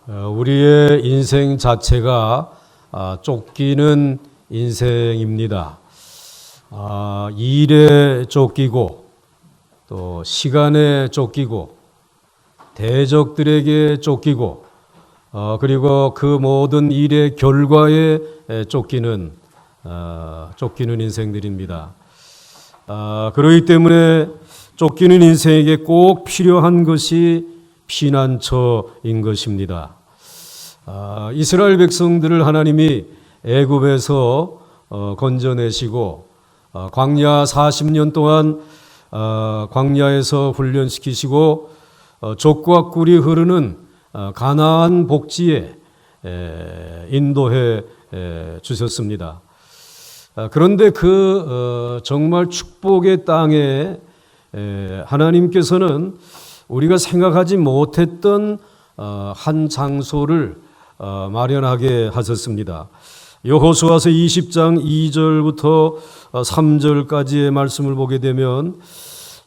우리의 인생 자체가 쫓기는 인생입니다. 일에 쫓기고 또 시간에 쫓기고 대적들에게 쫓기고 그리고 그 모든 일의 결과에 쫓기는 인생들입니다. 그렇기 때문에 쫓기는 인생에게 꼭 필요한 것이 피난처인 것입니다. 이스라엘 백성들을 하나님이 애굽에서 건져내시고 광야 40년 동안 광야에서 훈련시키시고 족과 꿀이 흐르는 가나안 복지에 인도해 주셨습니다. 그런데 그 정말 축복의 땅에 하나님께서는 우리가 생각하지 못했던 한 장소를 마련하게 하셨습니다. 여호수아서 20장 2절부터 3절까지의 말씀을 보게 되면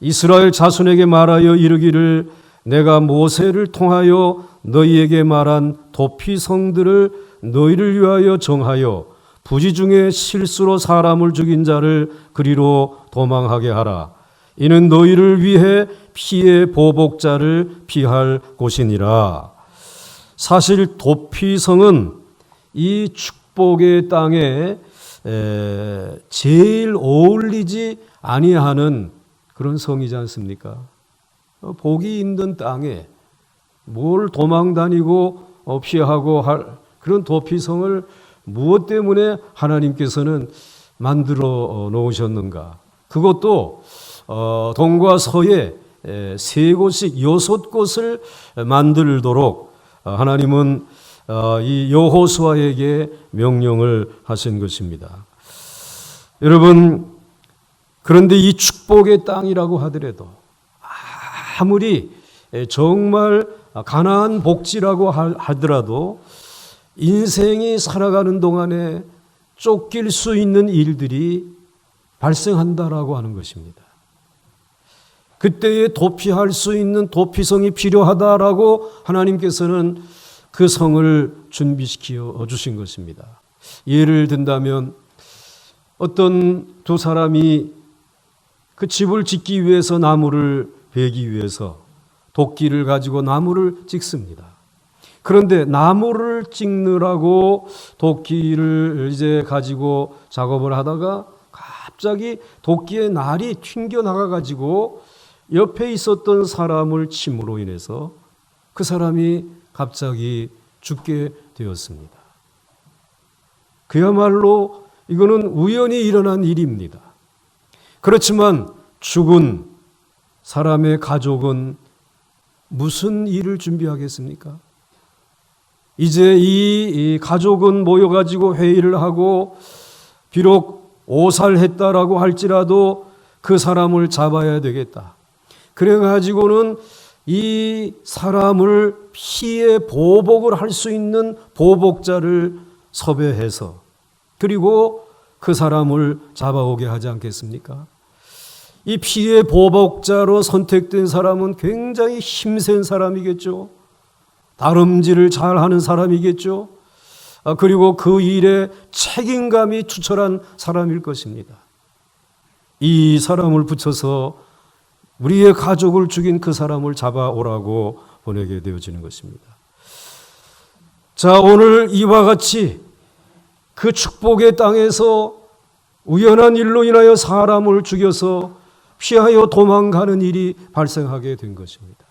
이스라엘 자손에게 말하여 이르기를 내가 모세를 통하여 너희에게 말한 도피성들을 너희를 위하여 정하여 부지 중에 실수로 사람을 죽인 자를 그리로 도망하게 하라. 이는 너희를 위해 피의 보복자를 피할 곳이니라. 사실 도피성은 이 축복의 땅에 제일 어울리지 아니하는 그런 성이지 않습니까? 복이 있는 땅에 뭘 도망다니고 피하고 할 그런 도피성을 무엇 때문에 하나님께서는 만들어 놓으셨는가? 그것도 동과 서에 세 곳씩 6곳을 만들도록 하나님은 이 여호수아에게 명령을 하신 것입니다. 여러분, 그런데 이 축복의 땅이라고 하더라도 아무리 정말 가나안 복지라고 하더라도 인생이 살아가는 동안에 쫓길 수 있는 일들이 발생한다라고 하는 것입니다. 그때에 도피할 수 있는 도피성이 필요하다라고 하나님께서는 그 성을 준비시켜 주신 것입니다. 예를 든다면 어떤 두 사람이 그 집을 짓기 위해서 나무를 베기 위해서 도끼를 가지고 나무를 찍습니다. 그런데 나무를 찍느라고 도끼를 이제 가지고 작업을 하다가 갑자기 도끼의 날이 튕겨 나가 가지고 옆에 있었던 사람을 침으로 인해서 그 사람이 갑자기 죽게 되었습니다. 그야말로 이거는 우연히 일어난 일입니다. 그렇지만 죽은 사람의 가족은 무슨 일을 준비하겠습니까? 이제 이 가족은 모여가지고 회의를 하고 비록 오살했다라고 할지라도 그 사람을 잡아야 되겠다. 그래가지고는 이 사람을 피해 보복을 할 수 있는 보복자를 섭외해서 그리고 그 사람을 잡아오게 하지 않겠습니까? 이 피해 보복자로 선택된 사람은 굉장히 힘센 사람이겠죠. 다름질을 잘하는 사람이겠죠. 그리고 그 일에 책임감이 투철한 사람일 것입니다. 이 사람을 붙여서 우리의 가족을 죽인 그 사람을 잡아오라고 보내게 되어지는 것입니다. 자, 오늘 이와 같이 그 축복의 땅에서 우연한 일로 인하여 사람을 죽여서 피하여 도망가는 일이 발생하게 된 것입니다.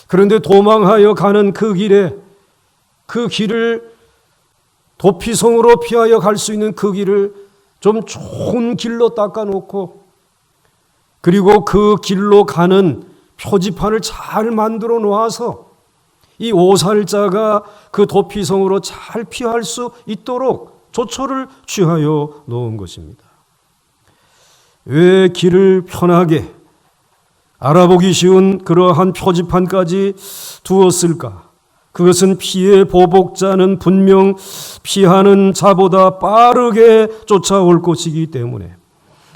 그런데 도망하여 가는 그 길을 도피성으로 피하여 갈 수 있는 그 길을 좀 좋은 길로 닦아놓고 그리고 그 길로 가는 표지판을 잘 만들어 놓아서 이 오살자가 그 도피성으로 잘 피할 수 있도록 조처를 취하여 놓은 것입니다. 왜 길을 편하게 알아보기 쉬운 그러한 표지판까지 두었을까? 그것은 피해 보복자는 분명 피하는 자보다 빠르게 쫓아올 것이기 때문에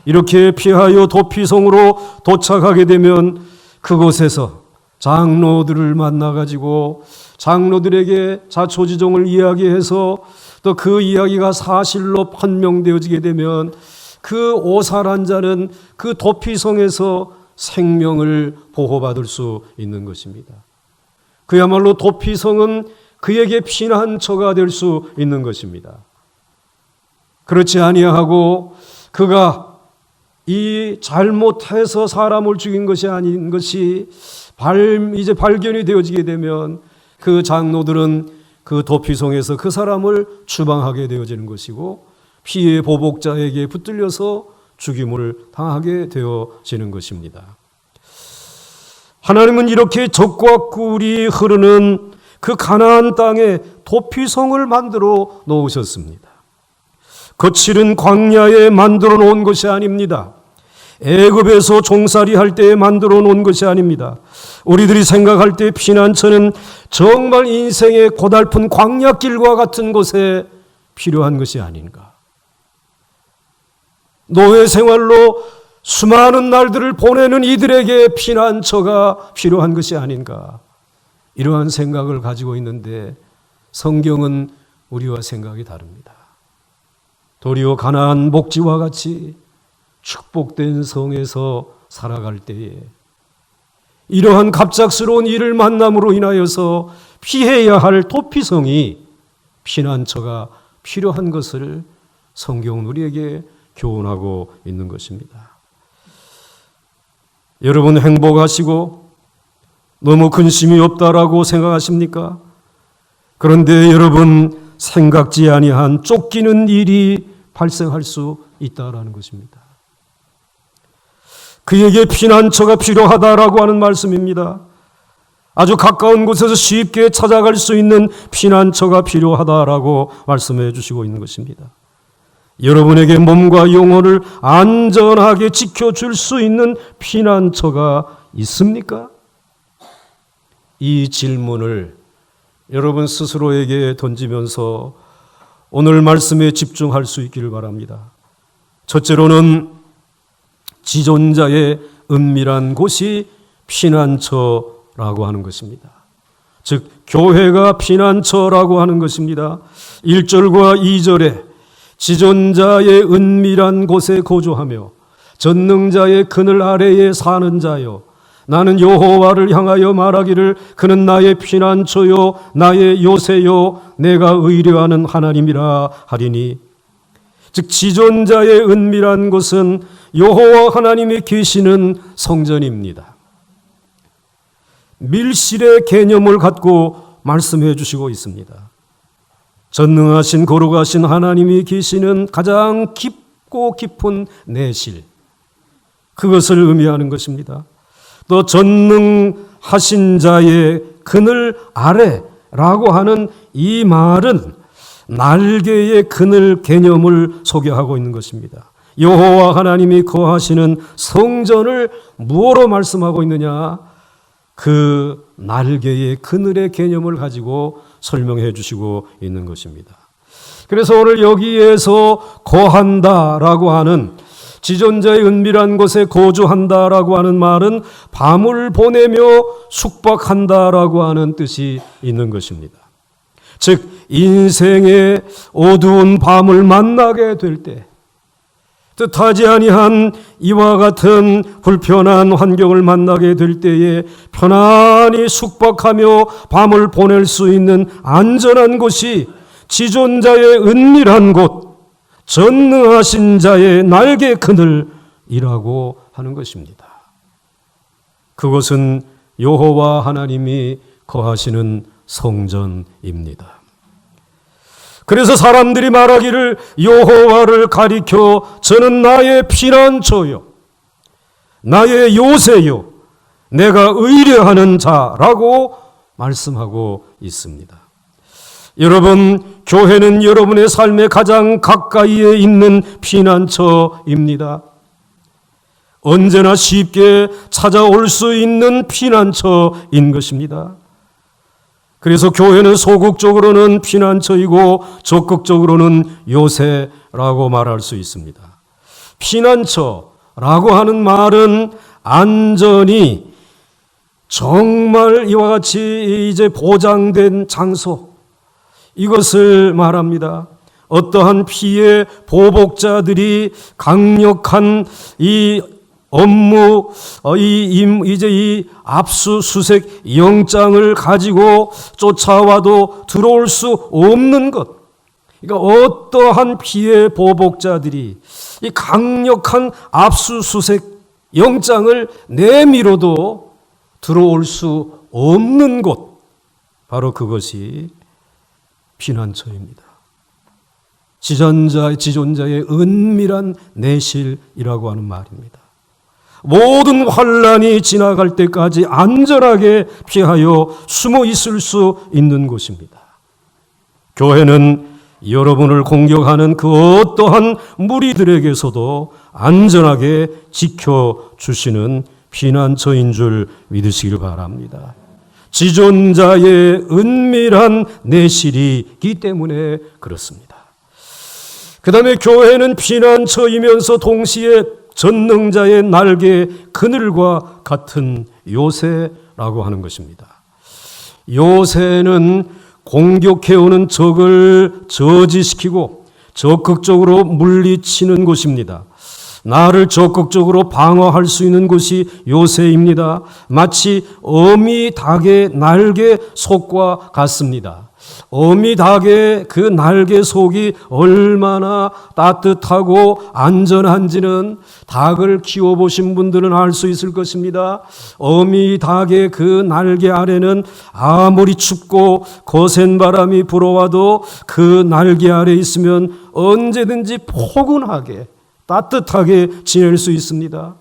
이렇게 피하여 도피성으로 도착하게 되면 그곳에서 장로들을 만나가지고 장로들에게 자초지종을 이야기해서 또 그 이야기가 사실로 판명되어지게 되면 그 오살한 자는 그 도피성에서 생명을 보호받을 수 있는 것입니다. 그야말로 도피성은 그에게 피난처가 될 수 있는 것입니다. 그렇지 아니하고 그가 이 잘못해서 사람을 죽인 것이 아닌 것이 이제 발견이 되어지게 되면 그 장로들은 그 도피성에서 그 사람을 추방하게 되어지는 것이고 피해 보복자에게 붙들려서 죽임을 당하게 되어지는 것입니다. 하나님은 이렇게 적과 꿀이 흐르는 그 가나안 땅에 도피성을 만들어 놓으셨습니다. 거칠은 광야에 만들어 놓은 것이 아닙니다. 애굽에서 종살이 할 때에 만들어 놓은 것이 아닙니다. 우리들이 생각할 때 피난처는 정말 인생의 고달픈 광야길과 같은 곳에 필요한 것이 아닌가. 노예 생활로 수많은 날들을 보내는 이들에게 피난처가 필요한 것이 아닌가. 이러한 생각을 가지고 있는데 성경은 우리와 생각이 다릅니다. 도리어 가나안 목지와 같이 축복된 성에서 살아갈 때에 이러한 갑작스러운 일을 만남으로 인하여서 피해야 할 도피성이 피난처가 필요한 것을 성경은 우리에게 교훈하고 있는 것입니다. 여러분 행복하시고 너무 근심이 없다라고 생각하십니까? 그런데 여러분 생각지 아니한 쫓기는 일이 발생할 수 있다라는 것입니다. 그에게 피난처가 필요하다라고 하는 말씀입니다. 아주 가까운 곳에서 쉽게 찾아갈 수 있는 피난처가 필요하다라고 말씀해 주시고 있는 것입니다. 여러분에게 몸과 영혼을 안전하게 지켜줄 수 있는 피난처가 있습니까? 이 질문을 여러분 스스로에게 던지면서 오늘 말씀에 집중할 수 있기를 바랍니다. 첫째로는 지존자의 은밀한 곳이 피난처라고 하는 것입니다. 즉 교회가 피난처라고 하는 것입니다. 1절과 2절에 지존자의 은밀한 곳에 거주하며 전능자의 그늘 아래에 사는 자여 나는 여호와를 향하여 말하기를 그는 나의 피난처요 나의 요새요 내가 의뢰하는 하나님이라 하리니. 즉 지존자의 은밀한 곳은 여호와 하나님이 계시는 성전입니다. 밀실의 개념을 갖고 말씀해 주시고 있습니다. 전능하신 거룩하신 하나님이 계시는 가장 깊고 깊은 내실, 그것을 의미하는 것입니다. 또 전능하신 자의 그늘 아래라고 하는 이 말은 날개의 그늘 개념을 소개하고 있는 것입니다. 여호와 하나님이 거하시는 성전을 무엇으로 말씀하고 있느냐? 그 날개의 그늘의 개념을 가지고 설명해 주시고 있는 것입니다. 그래서 오늘 여기에서 거한다라고 하는 지존자의 은밀한 곳에 거주한다라고 하는 말은 밤을 보내며 숙박한다라고 하는 뜻이 있는 것입니다. 즉 인생의 어두운 밤을 만나게 될 때 뜻하지 아니한 이와 같은 불편한 환경을 만나게 될 때에 편안히 숙박하며 밤을 보낼 수 있는 안전한 곳이 지존자의 은밀한 곳, 전능하신 자의 날개 그늘이라고 하는 것입니다. 그것은 여호와 하나님이 거하시는 성전입니다. 그래서 사람들이 말하기를 여호와를 가리켜 저는 나의 피난처요 나의 요새요 내가 의뢰하는 자라고 말씀하고 있습니다. 여러분, 교회는 여러분의 삶의 가장 가까이에 있는 피난처입니다. 언제나 쉽게 찾아올 수 있는 피난처인 것입니다. 그래서 교회는 소극적으로는 피난처이고 적극적으로는 요새라고 말할 수 있습니다. 피난처라고 하는 말은 안전이 정말 이와 같이 이제 보장된 장소, 이것을 말합니다. 어떠한 피해 보복자들이 강력한 이 업무, 이제 이 압수수색 영장을 가지고 쫓아와도 들어올 수 없는 것. 그러니까 어떠한 피해 보복자들이 이 강력한 압수수색 영장을 내밀어도 들어올 수 없는 곳. 바로 그것이 피난처입니다. 지존자의 은밀한 내실이라고 하는 말입니다. 모든 환란이 지나갈 때까지 안전하게 피하여 숨어 있을 수 있는 곳입니다. 교회는 여러분을 공격하는 그 어떠한 무리들에게서도 안전하게 지켜주시는 피난처인 줄 믿으시길 바랍니다. 지존자의 은밀한 내실이기 때문에 그렇습니다. 그 다음에 교회는 피난처이면서 동시에 전능자의 날개 그늘과 같은 요새라고 하는 것입니다. 요새는 공격해오는 적을 저지시키고 적극적으로 물리치는 곳입니다. 나를 적극적으로 방어할 수 있는 곳이 요새입니다. 마치 어미 닭의 날개 속과 같습니다. 어미 닭의 그 날개 속이 얼마나 따뜻하고 안전한지는 닭을 키워보신 분들은 알 수 있을 것입니다. 어미 닭의 그 날개 아래는 아무리 춥고 거센 바람이 불어와도 그 날개 아래 있으면 언제든지 포근하게 따뜻하게 지낼 수 있습니다.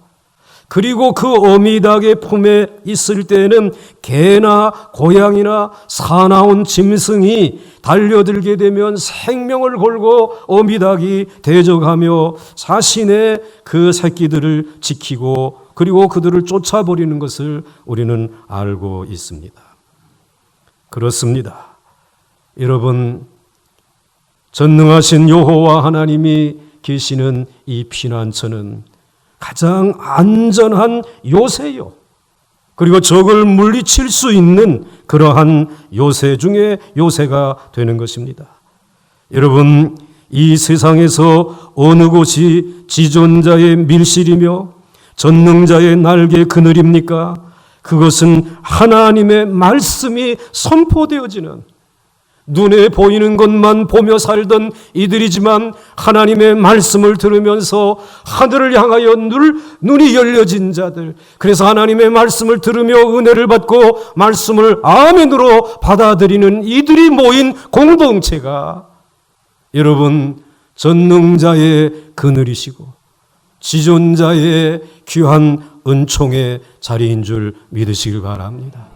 그리고 그 어미닭의 품에 있을 때는 개나 고양이나 사나운 짐승이 달려들게 되면 생명을 걸고 어미닭이 대적하며 자신의 그 새끼들을 지키고 그리고 그들을 쫓아버리는 것을 우리는 알고 있습니다. 그렇습니다. 여러분, 전능하신 여호와 하나님이 계시는 이 피난처는 가장 안전한 요새요. 그리고 적을 물리칠 수 있는 그러한 요새 중에 요새가 되는 것입니다. 여러분, 이 세상에서 어느 곳이 지존자의 밀실이며 전능자의 날개 그늘입니까? 그것은 하나님의 말씀이 선포되어지는, 눈에 보이는 것만 보며 살던 이들이지만 하나님의 말씀을 들으면서 하늘을 향하여 눈이 열려진 자들, 그래서 하나님의 말씀을 들으며 은혜를 받고 말씀을 아멘으로 받아들이는 이들이 모인 공동체가 여러분 전능자의 그늘이시고 지존자의 귀한 은총의 자리인 줄 믿으시길 바랍니다.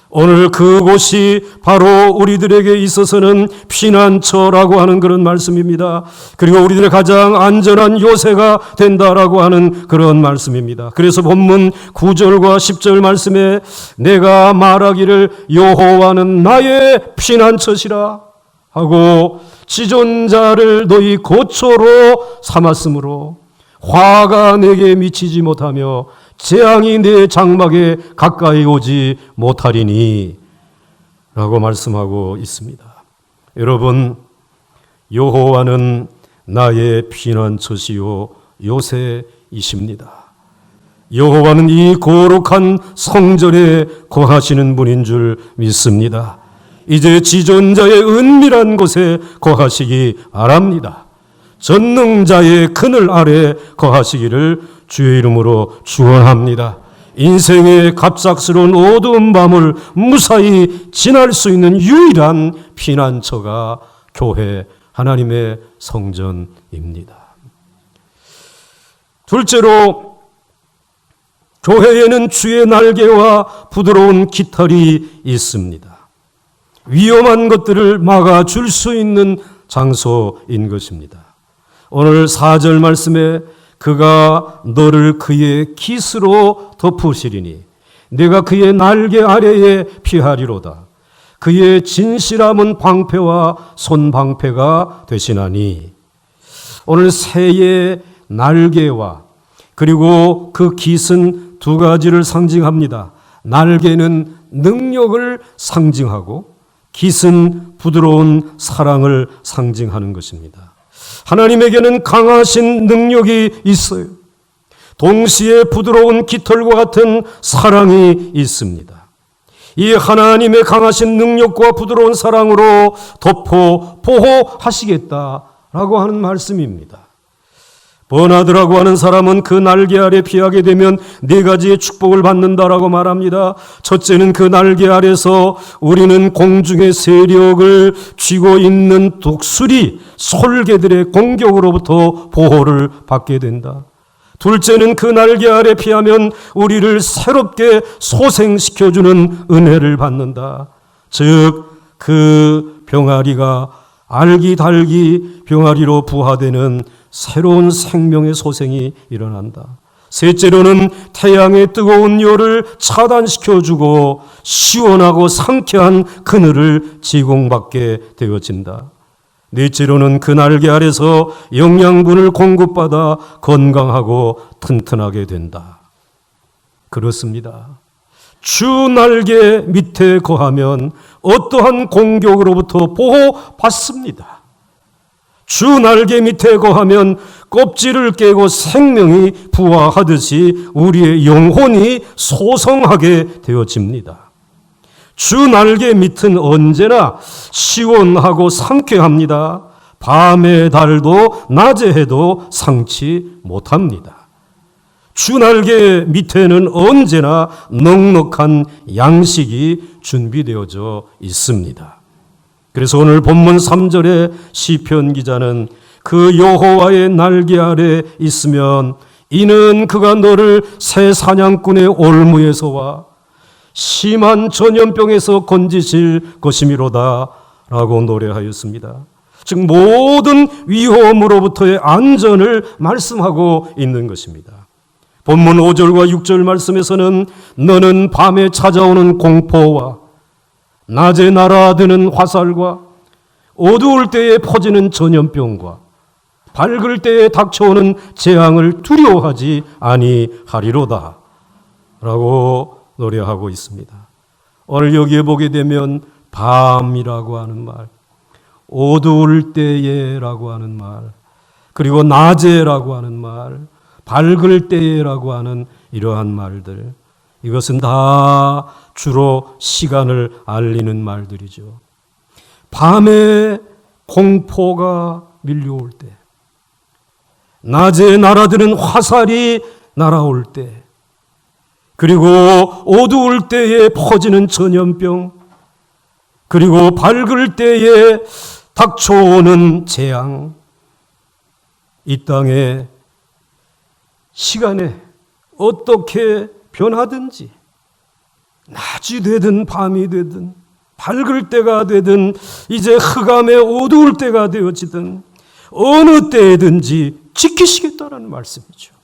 오늘 그곳이 바로 우리들에게 있어서는 피난처라고 하는 그런 말씀입니다. 그리고 우리들의 가장 안전한 요새가 된다라고 하는 그런 말씀입니다. 그래서 본문 9절과 10절 말씀에 내가 말하기를 여호와는 나의 피난처시라 하고 지존자를 너희 고초로 삼았으므로 화가 내게 미치지 못하며 재앙이 내 장막에 가까이 오지 못하리니 라고 말씀하고 있습니다. 여러분, 여호와는 나의 피난처시요 요새이십니다. 여호와는 이 거룩한 성전에 거하시는 분인 줄 믿습니다. 이제 지존자의 은밀한 곳에 거하시기 바랍니다. 전능자의 그늘 아래 거하시기를 주의 이름으로 축원합니다. 인생의 갑작스러운 어두운 밤을 무사히 지날 수 있는 유일한 피난처가 교회, 하나님의 성전입니다. 둘째로, 교회에는 주의 날개와 부드러운 깃털이 있습니다. 위험한 것들을 막아줄 수 있는 장소인 것입니다. 오늘 4절 말씀에 그가 너를 그의 깃으로 덮으시리니 내가 그의 날개 아래에 피하리로다. 그의 진실함은 방패와 손방패가 되시나니. 오늘 새의 날개와 그리고 그 깃은 두 가지를 상징합니다. 날개는 능력을 상징하고 깃은 부드러운 사랑을 상징하는 것입니다. 하나님에게는 강하신 능력이 있어요. 동시에 부드러운 깃털과 같은 사랑이 있습니다. 이 하나님의 강하신 능력과 부드러운 사랑으로 덮어 보호하시겠다라고 하는 말씀입니다. 버나드라고 하는 사람은 그 날개 아래 피하게 되면 4가지의 축복을 받는다라고 말합니다. 첫째는 그 날개 아래서 우리는 공중의 세력을 쥐고 있는 독수리, 솔개들의 공격으로부터 보호를 받게 된다. 둘째는 그 날개 아래 피하면 우리를 새롭게 소생시켜주는 은혜를 받는다. 즉 그 병아리가 알기달기 병아리로 부화되는 새로운 생명의 소생이 일어난다. 셋째로는 태양의 뜨거운 열을 차단시켜주고 시원하고 상쾌한 그늘을 제공받게 되어진다. 넷째로는 그 날개 아래서 영양분을 공급받아 건강하고 튼튼하게 된다. 그렇습니다. 주 날개 밑에 거하면 어떠한 공격으로부터 보호받습니다. 주 날개 밑에 거하면 껍질을 깨고 생명이 부화하듯이 우리의 영혼이 소성하게 되어집니다. 주 날개 밑은 언제나 시원하고 상쾌합니다. 밤의 달도 낮의 해도 상치 못합니다. 주 날개 밑에는 언제나 넉넉한 양식이 준비되어져 있습니다. 그래서 오늘 본문 3절에 시편 기자는 그 여호와의 날개 아래 있으면 이는 그가 너를 새 사냥꾼의 올무에서와 심한 전염병에서 건지실 것이미로다 라고 노래하였습니다. 즉 모든 위험으로부터의 안전을 말씀하고 있는 것입니다. 본문 5절과 6절 말씀에서는 너는 밤에 찾아오는 공포와 낮에 날아드는 화살과 어두울 때에 퍼지는 전염병과 밝을 때에 닥쳐오는 재앙을 두려워하지 아니하리로다 라고 노래하고 있습니다. 오늘 여기에 보게 되면 밤이라고 하는 말, 어두울 때에라고 하는 말, 그리고 낮에라고 하는 말, 밝을 때라고 하는 이러한 말들, 이것은 다 주로 시간을 알리는 말들이죠. 밤에 공포가 밀려올 때, 낮에 날아드는 화살이 날아올 때, 그리고 어두울 때에 퍼지는 전염병, 그리고 밝을 때에 닥쳐오는 재앙, 이 땅에 시간에 어떻게 변하든지 낮이 되든 밤이 되든 밝을 때가 되든 이제 흑암에 어두울 때가 되어지든 어느 때든지 지키시겠다라는 말씀이죠.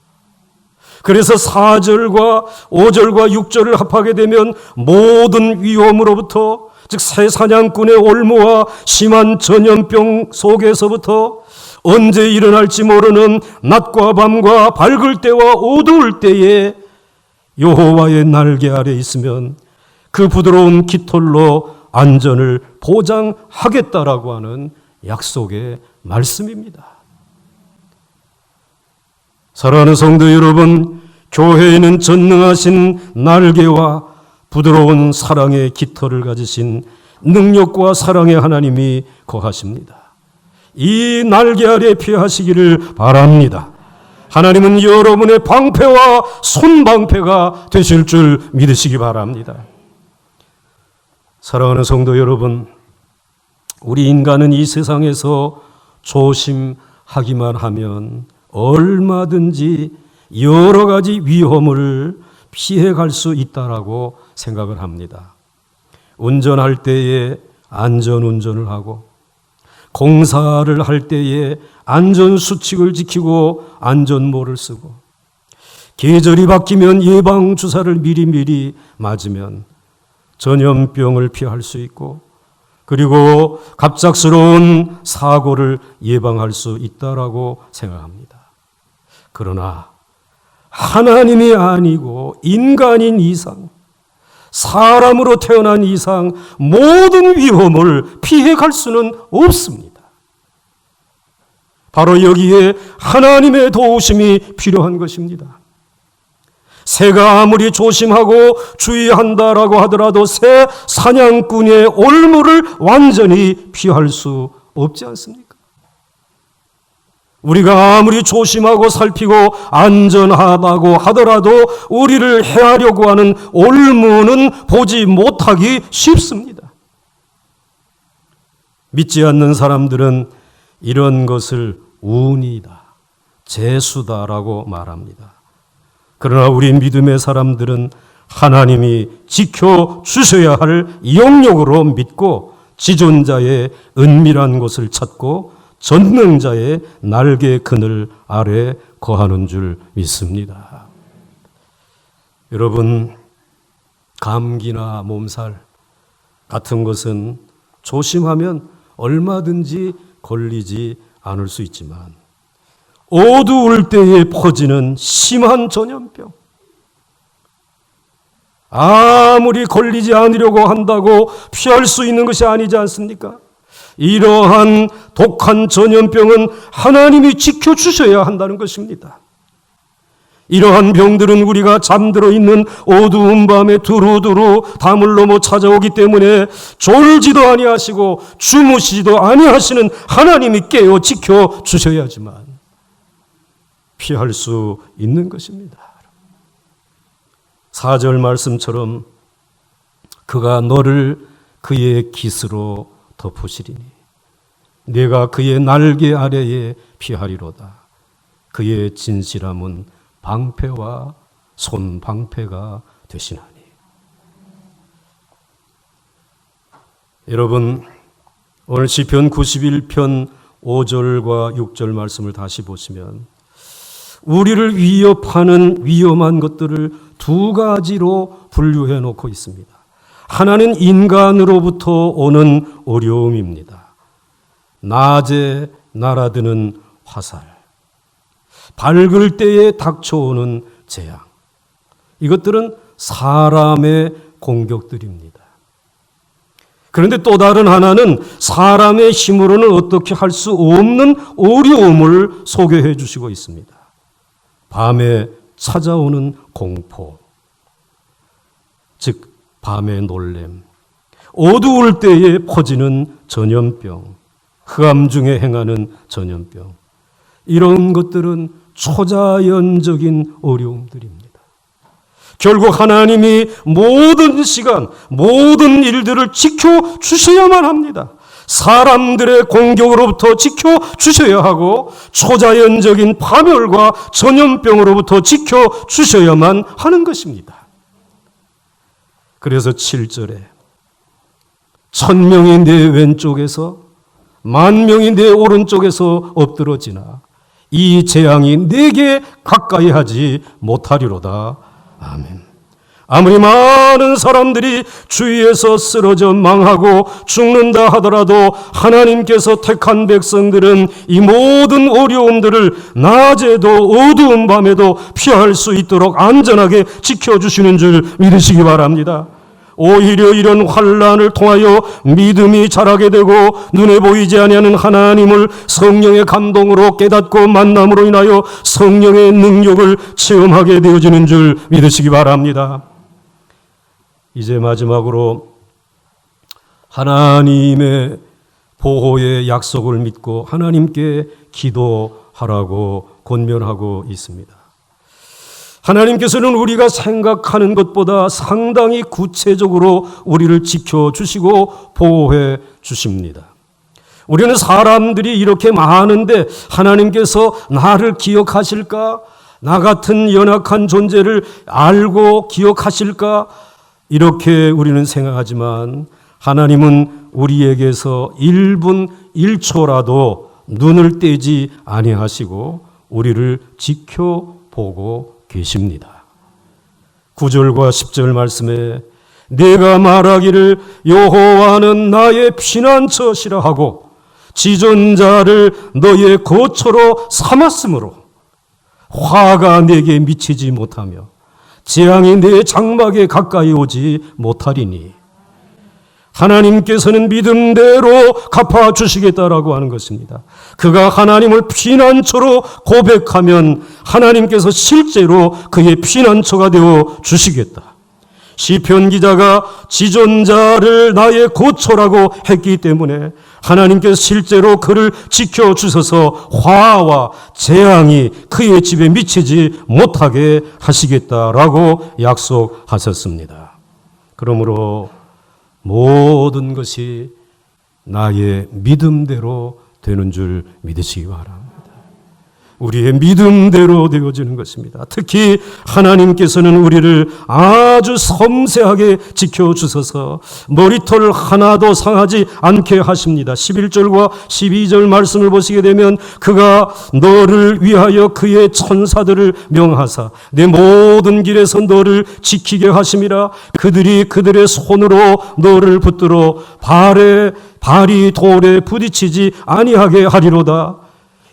그래서 4절과 5절과 6절을 합하게 되면 모든 위험으로부터, 즉 새 사냥꾼의 올무와 심한 전염병 속에서부터 언제 일어날지 모르는 낮과 밤과 밝을 때와 어두울 때에 여호와의 날개 아래 있으면 그 부드러운 깃털로 안전을 보장하겠다라고 하는 약속의 말씀입니다. 사랑하는 성도 여러분, 교회에는 전능하신 날개와 부드러운 사랑의 깃털을 가지신 능력과 사랑의 하나님이 거하십니다. 이 날개 아래 피하시기를 바랍니다. 하나님은 여러분의 방패와 손방패가 되실 줄 믿으시기 바랍니다. 사랑하는 성도 여러분, 우리 인간은 이 세상에서 조심하기만 하면 얼마든지 여러 가지 위험을 피해갈 수 있다라고 생각을 합니다. 운전할 때에 안전운전을 하고, 공사를 할 때에 안전수칙을 지키고 안전모를 쓰고, 계절이 바뀌면 예방주사를 미리미리 맞으면 전염병을 피할 수 있고, 그리고 갑작스러운 사고를 예방할 수 있다라고 생각합니다. 그러나 하나님이 아니고 인간인 이상 사람으로 태어난 이상 모든 위험을 피해갈 수는 없습니다. 바로 여기에 하나님의 도우심이 필요한 것입니다. 새가 아무리 조심하고 주의한다라고 하더라도 새 사냥꾼의 올무를 완전히 피할 수 없지 않습니까? 우리가 아무리 조심하고 살피고 안전하다고 하더라도 우리를 해하려고 하는 올무는 보지 못하기 쉽습니다. 믿지 않는 사람들은 이런 것을 운이다, 재수다라고 말합니다. 그러나 우리 믿음의 사람들은 하나님이 지켜주셔야 할 영역으로 믿고 지존자의 은밀한 곳을 찾고 전능자의 날개 그늘 아래 거하는 줄 믿습니다. 여러분, 감기나 몸살 같은 것은 조심하면 얼마든지 걸리지 않을 수 있지만 어두울 때에 퍼지는 심한 전염병, 아무리 걸리지 않으려고 한다고 피할 수 있는 것이 아니지 않습니까? 이러한 독한 전염병은 하나님이 지켜주셔야 한다는 것입니다. 이러한 병들은 우리가 잠들어 있는 어두운 밤에 두루두루 담을 넘어 찾아오기 때문에 졸지도 아니하시고 주무시지도 아니하시는 하나님이 깨어 지켜주셔야지만 피할 수 있는 것입니다. 4절 말씀처럼 그가 너를 그의 깃으로 덮으시리니 내가 그의 날개 아래에 피하리로다. 그의 진실함은 방패와 손방패가 되시나니. 여러분, 오늘 시편 91편 5절과 6절 말씀을 다시 보시면 우리를 위협하는 위험한 것들을 두 가지로 분류해 놓고 있습니다. 하나는 인간으로부터 오는 어려움입니다. 낮에 날아드는 화살, 밝을 때에 닥쳐오는 재앙, 이것들은 사람의 공격들입니다. 그런데 또 다른 하나는 사람의 힘으로는 어떻게 할 수 없는 어려움을 소개해 주시고 있습니다. 밤에 찾아오는 공포, 즉 밤의 놀램, 어두울 때에 퍼지는 전염병, 흑암 중에 행하는 전염병, 이런 것들은 초자연적인 어려움들입니다. 결국 하나님이 모든 시간, 모든 일들을 지켜주셔야만 합니다. 사람들의 공격으로부터 지켜주셔야 하고 초자연적인 파멸과 전염병으로부터 지켜주셔야만 하는 것입니다. 그래서 7절에 1000명이 내 왼쪽에서 10,000명이 내 오른쪽에서 엎드러지나 이 재앙이 내게 가까이 하지 못하리로다. 아멘. 아무리 많은 사람들이 주위에서 쓰러져 망하고 죽는다 하더라도 하나님께서 택한 백성들은 이 모든 어려움들을 낮에도 어두운 밤에도 피할 수 있도록 안전하게 지켜주시는 줄 믿으시기 바랍니다. 오히려 이런 환난을 통하여 믿음이 자라게 되고 눈에 보이지 아니하는 하나님을 성령의 감동으로 깨닫고 만남으로 인하여 성령의 능력을 체험하게 되어지는 줄 믿으시기 바랍니다. 이제 마지막으로 하나님의 보호의 약속을 믿고 하나님께 기도하라고 권면하고 있습니다. 하나님께서는 우리가 생각하는 것보다 상당히 구체적으로 우리를 지켜주시고 보호해 주십니다. 우리는 사람들이 이렇게 많은데 하나님께서 나를 기억하실까? 나 같은 연약한 존재를 알고 기억하실까? 이렇게 우리는 생각하지만 하나님은 우리에게서 1분 1초라도 눈을 떼지 아니하시고 우리를 지켜보고 계십니다. 9절과 10절 말씀에 내가 말하기를 여호와는 나의 피난처시라 하고 지존자를 너의 거처로 삼았으므로 화가 내게 미치지 못하며 재앙이 내 장막에 가까이 오지 못하리니. 하나님께서는 믿음대로 갚아주시겠다라고 하는 것입니다. 그가 하나님을 피난처로 고백하면 하나님께서 실제로 그의 피난처가 되어 주시겠다. 시편 기자가 지존자를 나의 고초라고 했기 때문에 하나님께서 실제로 그를 지켜주셔서 화와 재앙이 그의 집에 미치지 못하게 하시겠다라고 약속하셨습니다. 그러므로 모든 것이 나의 믿음대로 되는 줄 믿으시기 바랍니다. 우리의 믿음대로 되어지는 것입니다. 특히 하나님께서는 우리를 아주 섬세하게 지켜주셔서 머리털 하나도 상하지 않게 하십니다. 11절과 12절 말씀을 보시게 되면 그가 너를 위하여 그의 천사들을 명하사 내 모든 길에서 너를 지키게 하심이라. 그들이 그들의 손으로 너를 붙들어 발이 돌에 부딪히지 아니하게 하리로다.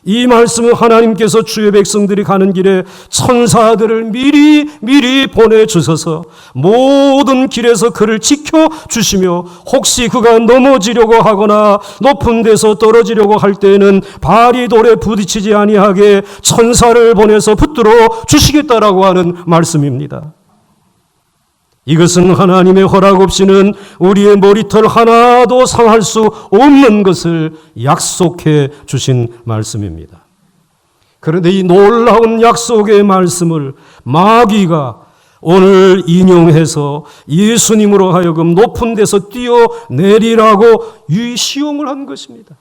이 말씀은 하나님께서 주의 백성들이 가는 길에 천사들을 미리 보내주셔서 모든 길에서 그를 지켜주시며 혹시 그가 넘어지려고 하거나 높은 데서 떨어지려고 할 때에는 발이 돌에 부딪히지 아니하게 천사를 보내서 붙들어 주시겠다라고 하는 말씀입니다. 이것은 하나님의 허락 없이는 우리의 머리털 하나도 상할 수 없는 것을 약속해 주신 말씀입니다. 그런데 이 놀라운 약속의 말씀을 마귀가 오늘 인용해서 예수님으로 하여금 높은 데서 뛰어내리라고 시험을 한 것입니다.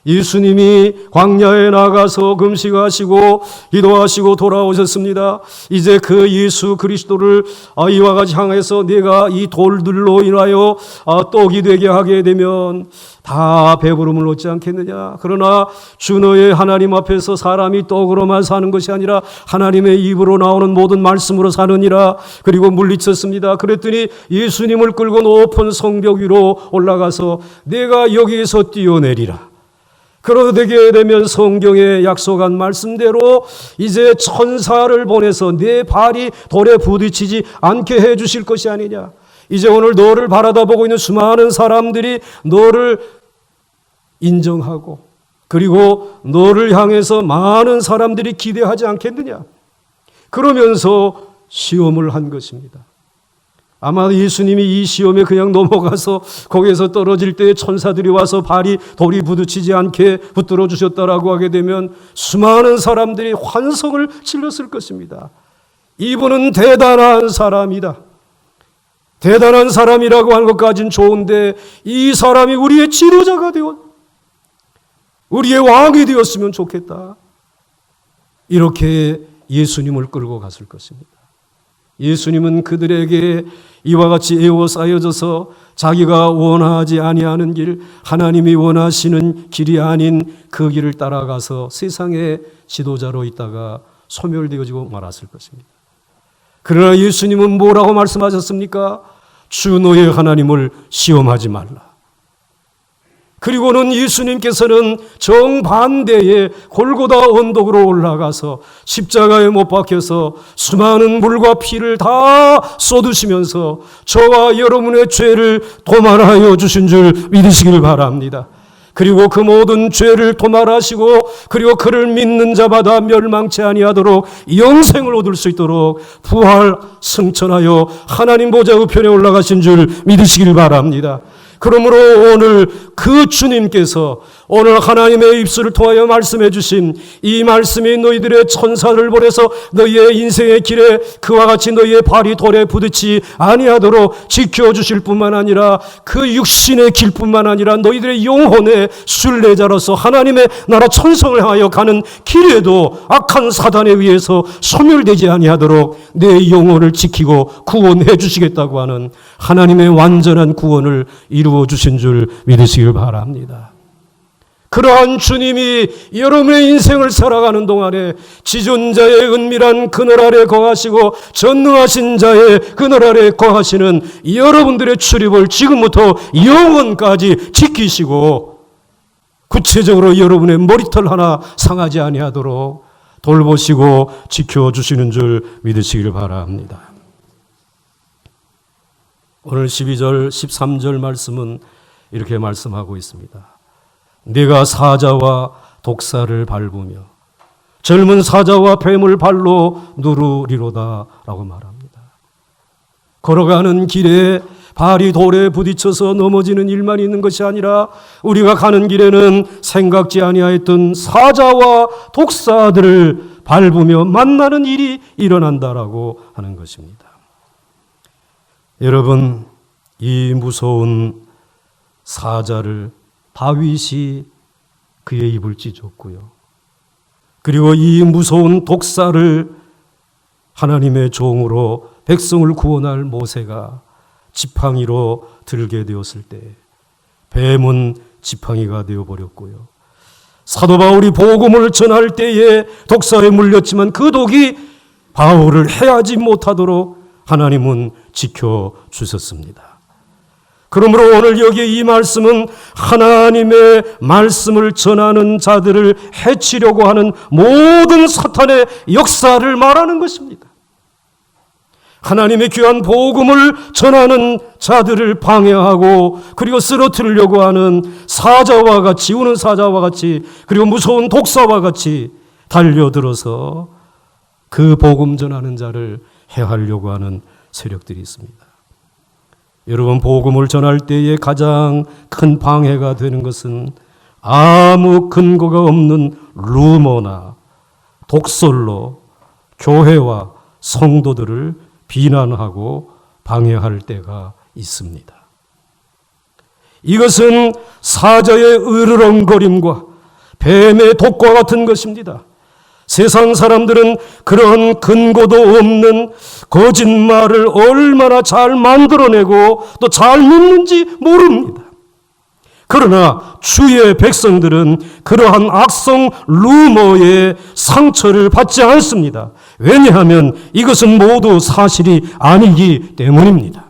예수님이 광야에 나가서 금식하시고 기도하시고 돌아오셨습니다. 이제 그 예수 그리스도를 이와 같이 향해서 내가 이 돌들로 인하여 떡이 되게 하게 되면 다 배부름을 얻지 않겠느냐. 그러나 주 너의 하나님 앞에서 사람이 떡으로만 사는 것이 아니라 하나님의 입으로 나오는 모든 말씀으로 사느니라. 그리고 물리쳤습니다. 그랬더니 예수님을 끌고 높은 성벽 위로 올라가서 내가 여기에서 뛰어내리라. 그러게 되면 성경에 약속한 말씀대로 이제 천사를 보내서 내 발이 돌에 부딪히지 않게 해 주실 것이 아니냐. 이제 오늘 너를 바라다보고 있는 수많은 사람들이 너를 인정하고 그리고 너를 향해서 많은 사람들이 기대하지 않겠느냐. 그러면서 시험을 한 것입니다. 아마 예수님이 이 시험에 그냥 넘어가서 거기에서 떨어질 때 천사들이 와서 돌이 부딪히지 않게 붙들어 주셨다라고 하게 되면 수많은 사람들이 환성을 질렀을 것입니다. 이분은 대단한 사람이다. 대단한 사람이라고 하는 것까지는 좋은데 이 사람이 우리의 지도자가 되어 우리의 왕이 되었으면 좋겠다. 이렇게 예수님을 끌고 갔을 것입니다. 예수님은 그들에게 이와 같이 에워싸여져서 자기가 원하지 아니하는 길, 하나님이 원하시는 길이 아닌 그 길을 따라가서 세상의 지도자로 있다가 소멸되어지고 말았을 것입니다. 그러나 예수님은 뭐라고 말씀하셨습니까? 주 너의 하나님을 시험하지 말라. 그리고는 예수님께서는 정반대의 골고다 언덕으로 올라가서 십자가에 못 박혀서 수많은 물과 피를 다 쏟으시면서 저와 여러분의 죄를 도말하여 주신 줄 믿으시길 바랍니다. 그리고 그 모든 죄를 도말하시고 그리고 그를 믿는 자마다 멸망치 아니하도록 영생을 얻을 수 있도록 부활 승천하여 하나님 보좌 우편에 올라가신 줄 믿으시길 바랍니다. 그러므로 오늘 그 주님께서 오늘 하나님의 입술을 통하여 말씀해 주신 이 말씀이 너희들의 천사를 보내서 너희의 인생의 길에 그와 같이 너희의 발이 돌에 부딪히지 아니하도록 지켜주실 뿐만 아니라 그 육신의 길뿐만 아니라 너희들의 영혼의 순례자로서 하나님의 나라 천성을 향하여 가는 길에도 악한 사단에 의해서 소멸되지 아니하도록 내 영혼을 지키고 구원해 주시겠다고 하는 하나님의 완전한 구원을 이루어 주신 줄 믿으시길 바랍니다. 그러한 주님이 여러분의 인생을 살아가는 동안에 지존자의 은밀한 그늘 아래 거하시고 전능하신 자의 그늘 아래 거하시는 여러분들의 출입을 지금부터 영원까지 지키시고 구체적으로 여러분의 머리털 하나 상하지 아니하도록 돌보시고 지켜주시는 줄 믿으시길 바랍니다. 오늘 12절, 13절 말씀은 이렇게 말씀하고 있습니다. 네가 사자와 독사를 밟으며 젊은 사자와 뱀을 발로 누르리로다 라고 말합니다. 걸어가는 길에 발이 돌에 부딪혀서 넘어지는 일만 있는 것이 아니라 우리가 가는 길에는 생각지 아니하였던 사자와 독사들을 밟으며 만나는 일이 일어난다라고 하는 것입니다. 여러분, 이 무서운 사자를 다윗이 그의 입을 찢었고요. 그리고 이 무서운 독사를 하나님의 종으로 백성을 구원할 모세가 지팡이로 들게 되었을 때 뱀은 지팡이가 되어버렸고요. 사도 바울이 복음을 전할 때에 독사에 물렸지만 그 독이 바울을 해하지 못하도록 하나님은 지켜주셨습니다. 그러므로 오늘 여기 이 말씀은 하나님의 말씀을 전하는 자들을 해치려고 하는 모든 사탄의 역사를 말하는 것입니다. 하나님의 귀한 복음을 전하는 자들을 방해하고 그리고 쓰러뜨리려고 하는 사자와 같이, 우는 사자와 같이, 그리고 무서운 독사와 같이 달려들어서 그 복음 전하는 자를 해하려고 하는 세력들이 있습니다. 여러분, 복음을 전할 때에 가장 큰 방해가 되는 것은 아무 근거가 없는 루머나 독설로 교회와 성도들을 비난하고 방해할 때가 있습니다. 이것은 사자의 으르렁거림과 뱀의 독과 같은 것입니다. 세상 사람들은 그런 근거도 없는 거짓말을 얼마나 잘 만들어내고 또 잘 믿는지 모릅니다. 그러나 주의 백성들은 그러한 악성 루머에 상처를 받지 않습니다. 왜냐하면 이것은 모두 사실이 아니기 때문입니다.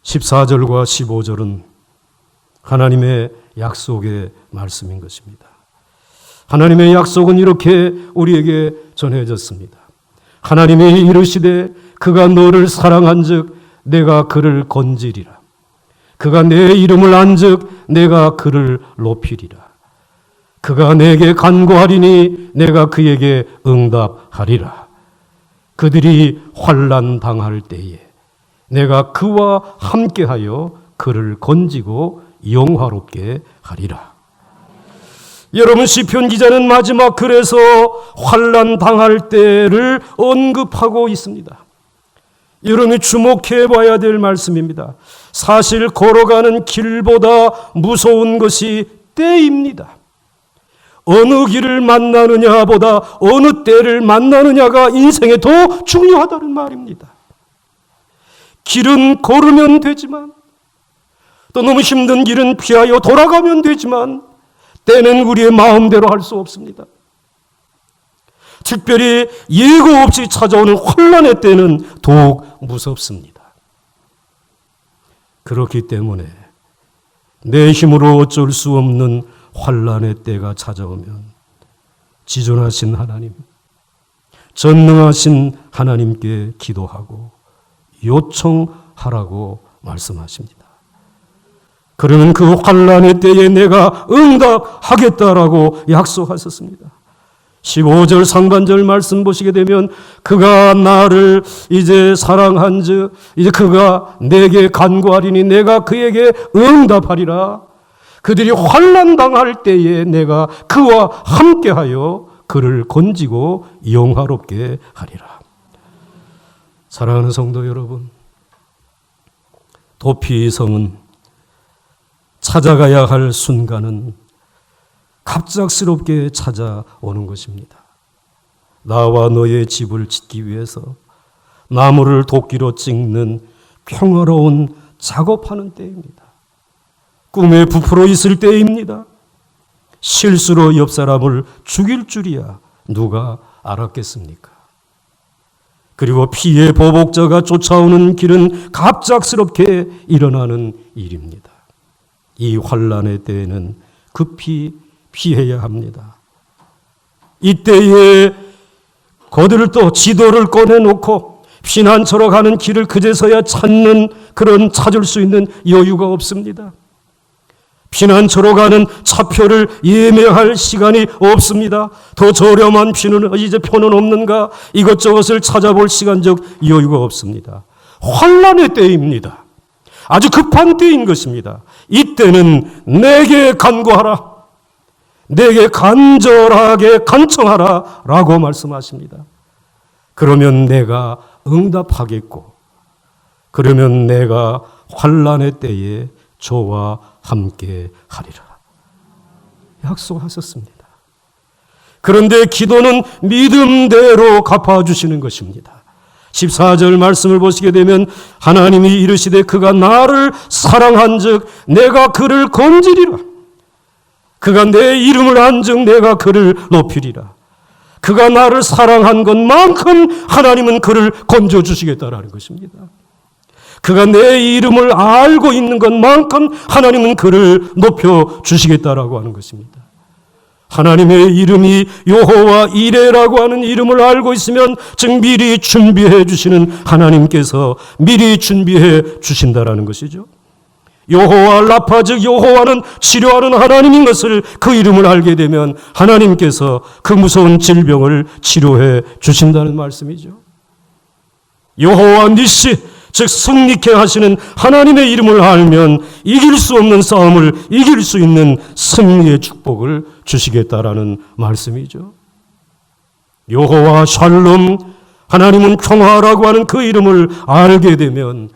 14절과 15절은 하나님의 약속의 말씀인 것입니다. 하나님의 약속은 이렇게 우리에게 전해졌습니다. 하나님이 이르시되 그가 너를 사랑한즉 내가 그를 건지리라. 그가 내 이름을 안즉 내가 그를 높이리라. 그가 내게 간구하리니 내가 그에게 응답하리라. 그들이 환난 당할 때에 내가 그와 함께하여 그를 건지고 영화롭게 하리라. 여러분, 시편 기자는 마지막 글에서 환난 당할 때를 언급하고 있습니다. 여러분이 주목해 봐야 될 말씀입니다. 사실 걸어가는 길보다 무서운 것이 때입니다. 어느 길을 만나느냐보다 어느 때를 만나느냐가 인생에 더 중요하다는 말입니다. 길은 걸으면 되지만 또 너무 힘든 길은 피하여 돌아가면 되지만 때는 우리의 마음대로 할 수 없습니다. 특별히 예고 없이 찾아오는 환난의 때는 더욱 무섭습니다. 그렇기 때문에 내 힘으로 어쩔 수 없는 환난의 때가 찾아오면 지존하신 하나님, 전능하신 하나님께 기도하고 요청하라고 말씀하십니다. 그러면 그 환난의 때에 내가 응답하겠다라고 약속하셨습니다. 15절 상반절 말씀 보시게 되면 그가 나를 이제 사랑한즉 이제 그가 내게 간구하리니 내가 그에게 응답하리라. 그들이 환난 당할 때에 내가 그와 함께하여 그를 건지고 영화롭게 하리라. 사랑하는 성도 여러분, 도피성은 찾아가야 할 순간은 갑작스럽게 찾아오는 것입니다. 나와 너의 집을 짓기 위해서 나무를 도끼로 찍는 평화로운 작업하는 때입니다. 꿈에 부풀어 있을 때입니다. 실수로 옆 사람을 죽일 줄이야 누가 알았겠습니까? 그리고 피해 보복자가 쫓아오는 길은 갑작스럽게 일어나는 일입니다. 이 환난의 때에는 급히 피해야 합니다. 이때에 거들떠 지도를 꺼내놓고 피난처로 가는 길을 그제서야 찾을 수 있는 여유가 없습니다. 피난처로 가는 차표를 예매할 시간이 없습니다. 더 저렴한 표는 없는가? 이것저것을 찾아볼 시간적 여유가 없습니다. 환난의 때입니다. 아주 급한 때인 것입니다. 이때는 내게 간구하라. 내게 간절하게 간청하라 라고 말씀하십니다. 그러면 내가 응답하겠고, 그러면 내가 환난의 때에 저와 함께 하리라. 약속하셨습니다. 그런데 기도는 믿음대로 갚아주시는 것입니다. 14절 말씀을 보시게 되면 하나님이 이르시되 그가 나를 사랑한 즉 내가 그를 건지리라. 그가 내 이름을 안즉 내가 그를 높이리라. 그가 나를 사랑한 것만큼 하나님은 그를 건져주시겠다라는 것입니다. 그가 내 이름을 알고 있는 것만큼 하나님은 그를 높여주시겠다라고 하는 것입니다. 하나님의 이름이 여호와 이레라고 하는 이름을 알고 있으면 즉 미리 준비해 주시는 하나님께서 미리 준비해 주신다라는 것이죠. 여호와 라파 즉 여호와는 치료하는 하나님인 것을 그 이름을 알게 되면 하나님께서 그 무서운 질병을 치료해 주신다는 말씀이죠. 여호와 니시 즉 승리케 하시는 하나님의 이름을 알면 이길 수 없는 싸움을 이길 수 있는 승리의 축복을 주시겠다라는 말씀이죠. 여호와 샬롬 하나님은 평화라고 하는 그 이름을 알게 되면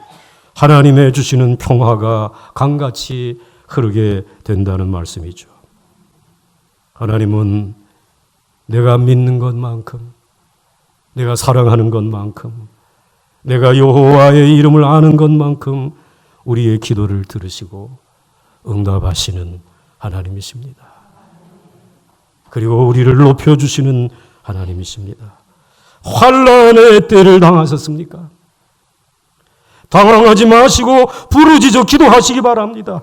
하나님의 주시는 평화가 강같이 흐르게 된다는 말씀이죠. 하나님은 내가 믿는 것만큼, 내가 사랑하는 것만큼, 내가 여호와의 이름을 아는 것만큼 우리의 기도를 들으시고 응답하시는 하나님이십니다. 그리고 우리를 높여주시는 하나님이십니다. 환난의 때를 당하셨습니까? 당황하지 마시고 부르짖어 기도하시기 바랍니다.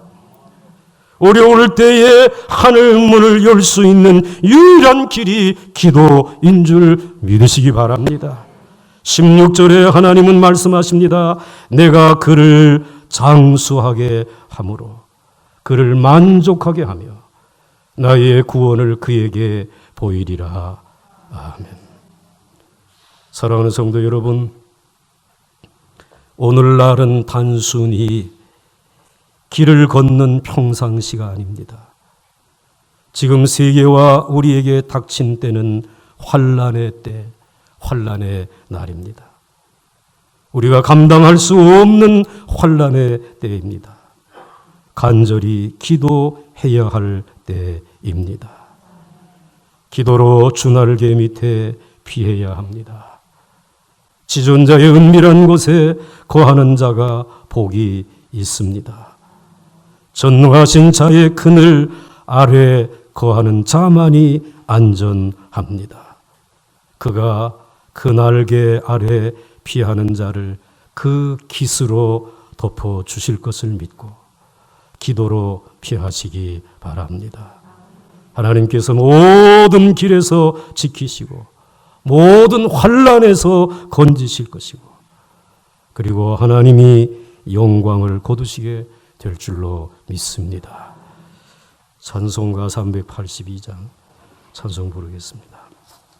어려울 때에 하늘 문을 열 수 있는 유일한 길이 기도인 줄 믿으시기 바랍니다. 16절에 하나님은 말씀하십니다. 내가 그를 장수하게 함으로 그를 만족하게 하며 나의 구원을 그에게 보이리라. 아멘. 사랑하는 성도 여러분, 오늘날은 단순히 길을 걷는 평상시가 아닙니다. 지금 세계와 우리에게 닥친 때는 환난의 때, 환난의 날입니다. 우리가 감당할 수 없는 환난의 때입니다. 간절히 기도해야 할 때입니다. 기도로 주날개 밑에 피해야 합니다. 지존자의 은밀한 곳에 거하는 자가 복이 있습니다. 전능하신 자의 그늘 아래 거하는 자만이 안전합니다. 그가 그 날개 아래 피하는 자를 그 깃으로 덮어 주실 것을 믿고 기도로 피하시기 바랍니다. 하나님께서 모든 길에서 지키시고 모든 환난에서 건지실 것이고 그리고 하나님이 영광을 거두시게 될 줄로 믿습니다. 찬송가 382장 찬송 부르겠습니다.